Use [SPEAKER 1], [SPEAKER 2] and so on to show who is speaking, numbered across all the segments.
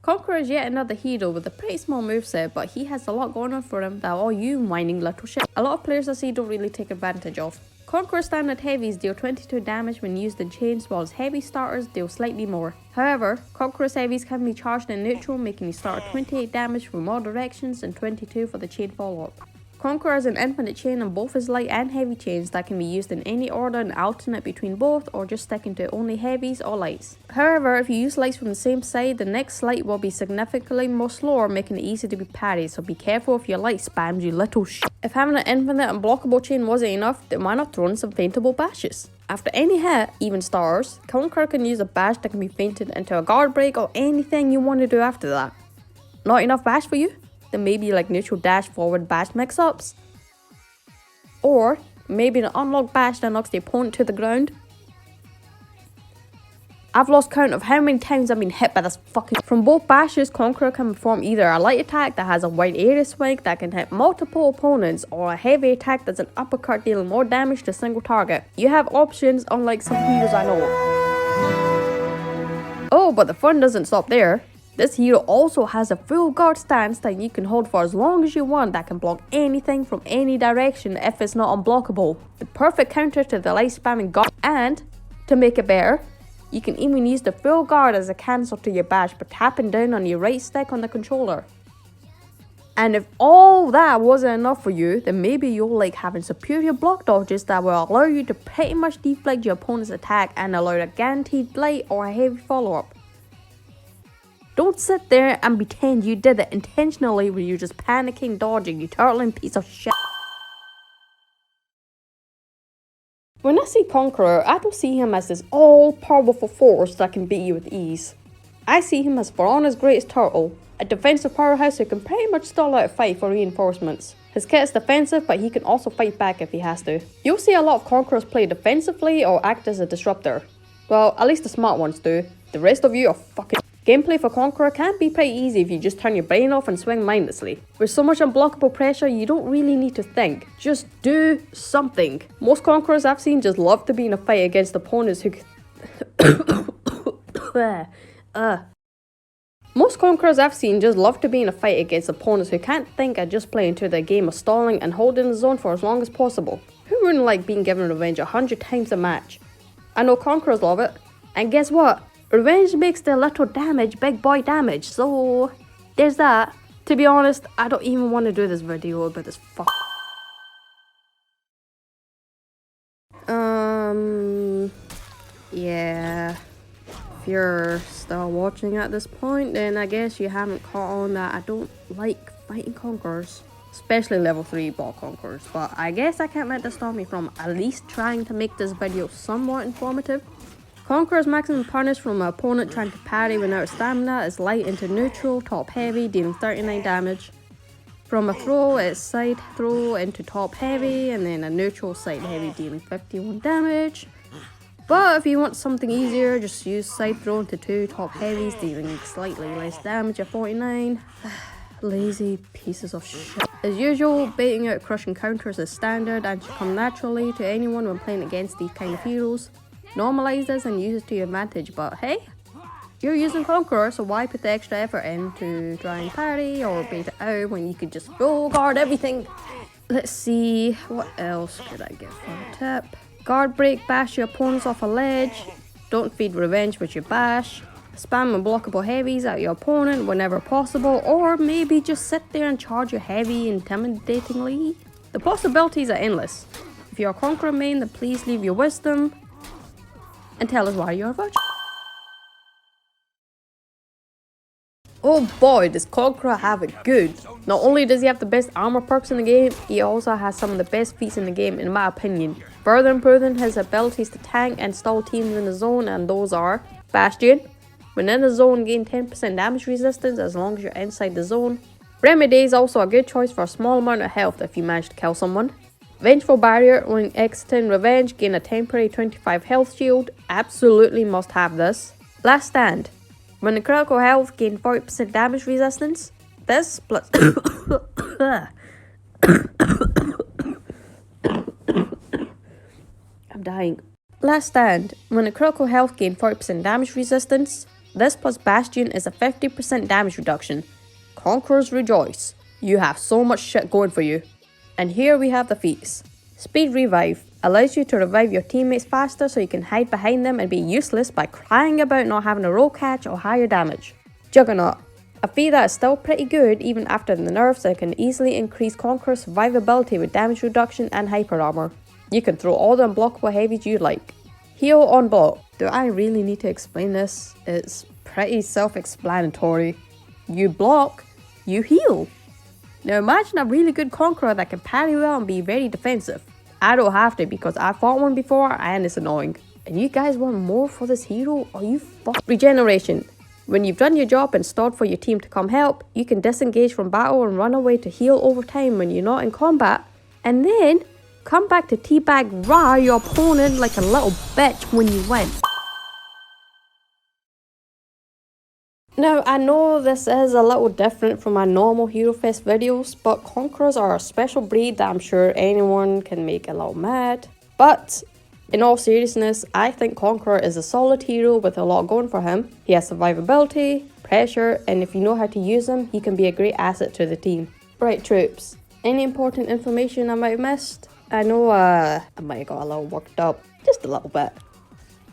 [SPEAKER 1] Conqueror is yet another hero with a pretty small moveset, but he has a lot going on for him that all you whining little shit a lot of players I see don't really take advantage of. Conqueror standard heavies deal 22 damage when used in chains, while his heavy starters deal slightly more. However, Conqueror's heavies can be charged in neutral, making you start 28 damage from all directions and 22 for the chain follow-up. Conqueror has an infinite chain on both his light and heavy chains that can be used in any order and alternate between both, or just sticking to only heavies or lights. However, if you use lights from the same side, the next light will be significantly more slower, making it easy to be parried, so be careful if your light spams, you little shit. If having an infinite unblockable chain wasn't enough, then why not throw in some feintable bashes? After any hit, even stars, Conqueror can use a bash that can be feinted into a guard break or anything you want to do after that. Not enough bash for you? Then maybe like neutral dash forward bash mix-ups. Or maybe an unlocked bash that knocks the opponent to the ground. I've lost count of how many times I've been hit by this fucking... From both bashes, Conqueror can perform either a light attack that has a wide area swing that can hit multiple opponents, or a heavy attack that's an uppercut dealing more damage to a single target. You have options unlike some heroes I know. Oh, but the fun doesn't stop there. This hero also has a full guard stance that you can hold for as long as you want that can block anything from any direction if it's not unblockable. The perfect counter to the light spamming guard. And, to make it better, you can even use the full guard as a cancel to your bash by tapping down on your right stick on the controller. And if all that wasn't enough for you, then maybe you'll like having superior block dodges that will allow you to pretty much deflect your opponent's attack and allow a guaranteed light or a heavy follow-up. Don't sit there and pretend you did it intentionally when you're just panicking, dodging, you turtling piece of shit. When I see Conqueror, I don't see him as this all-powerful force that can beat you with ease. I see him as For Honor's greatest turtle, a defensive powerhouse who can pretty much stall out a fight for reinforcements. His kit is defensive, but he can also fight back if he has to. You'll see a lot of Conquerors play defensively or act as a disruptor. Well, at least the smart ones do. The rest of you are fucking... Gameplay for Conqueror can be pretty easy if you just turn your brain off and swing mindlessly. With so much unblockable pressure, you don't really need to think. Just do something. Most Conquerors I've seen just love to be in a fight against opponents who Most Conquerors I've seen just love to be in a fight against opponents who can't think and just play into the game of stalling and holding the zone for as long as possible. Who wouldn't like being given revenge 100 times a match? I know Conquerors love it. And guess what? Revenge makes the little damage big boy damage, so there's that. To be honest, I don't even want to do this video about this fuck. Yeah. If you're still watching at this point, then I guess you haven't caught on that I don't like fighting Conquerors. Especially level 3 bot Conquerors, but I guess I can't let this stop me from at least trying to make this video somewhat informative. Conqueror's maximum punish from an opponent trying to parry without stamina is light into neutral, top heavy, dealing 39 damage. From a throw, it's side throw into top heavy, and then a neutral side heavy dealing 51 damage. But if you want something easier, just use side throw into 2 top heavies dealing slightly less damage at 49. Lazy pieces of shit. As usual, baiting out crushing counters is standard and should come naturally to anyone when playing against these kind of heroes. Normalize this and use it to your advantage, but hey, you're using Conqueror, so why put the extra effort in to try and parry or bait it out when you could just full guard everything? Let's see, what else could I give for a tip? Guard break, bash your opponents off a ledge. Don't feed revenge with your bash. Spam unblockable heavies at your opponent whenever possible, or maybe just sit there and charge your heavy intimidatingly. The possibilities are endless. If you're a Conqueror main, then please leave your wisdom and tell us why you're a virgin. Oh boy, does Conqueror have it good. Not only does he have the best armor perks in the game, he also has some of the best feats in the game in my opinion. Further improving his abilities to tank and stall teams in the zone, and those are Bastion. When in the zone, gain 10% damage resistance as long as you're inside the zone. Remedy is also a good choice for a small amount of health if you manage to kill someone. Vengeful Barrier, when exiting revenge, gain a temporary 25 health shield. Absolutely must have this. Last Stand. When in critical health, gain 40% damage resistance. This plus... I'm dying. Last Stand. When in critical health, gain 40% damage resistance. This plus Bastion is a 50% damage reduction. Conquerors rejoice. You have so much shit going for you. And here we have the feats. Speed Revive allows you to revive your teammates faster so you can hide behind them and be useless by crying about not having a roll catch or higher damage. Juggernaut, a feat that is still pretty good even after the nerfs and can easily increase Conqueror's survivability with damage reduction and hyper armor. You can throw all the unblockable heavies you like. Heal on block. Do I really need to explain this? It's pretty self-explanatory. You block, you heal. Now imagine a really good Conqueror that can parry well and be very defensive. I don't have to because I fought one before and it's annoying. And you guys want more for this hero? Are you Regeneration. When you've done your job and stalled for your team to come help, you can disengage from battle and run away to heal over time when you're not in combat. And then come back to teabag your opponent like a little bitch when you win. Now, I know this is a little different from my normal Hero Fest videos, but Conquerors are a special breed that I'm sure anyone can make a little mad. But in all seriousness, I think Conqueror is a solid hero with a lot going for him. He has survivability, pressure, and if you know how to use him, he can be a great asset to the team. Right, troops, any important information I might have missed? I know I might have got a little worked up, just a little bit.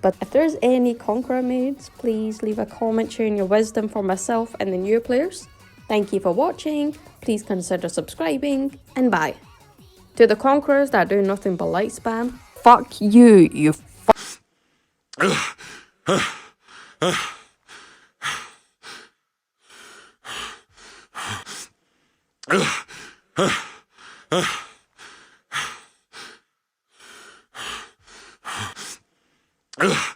[SPEAKER 1] But if there's any Conqueror maids, please leave a comment sharing your wisdom for myself and the newer players. Thank you for watching, please consider subscribing, and bye. To the Conquerors that do nothing but light spam, fuck you, you
[SPEAKER 2] Ugh.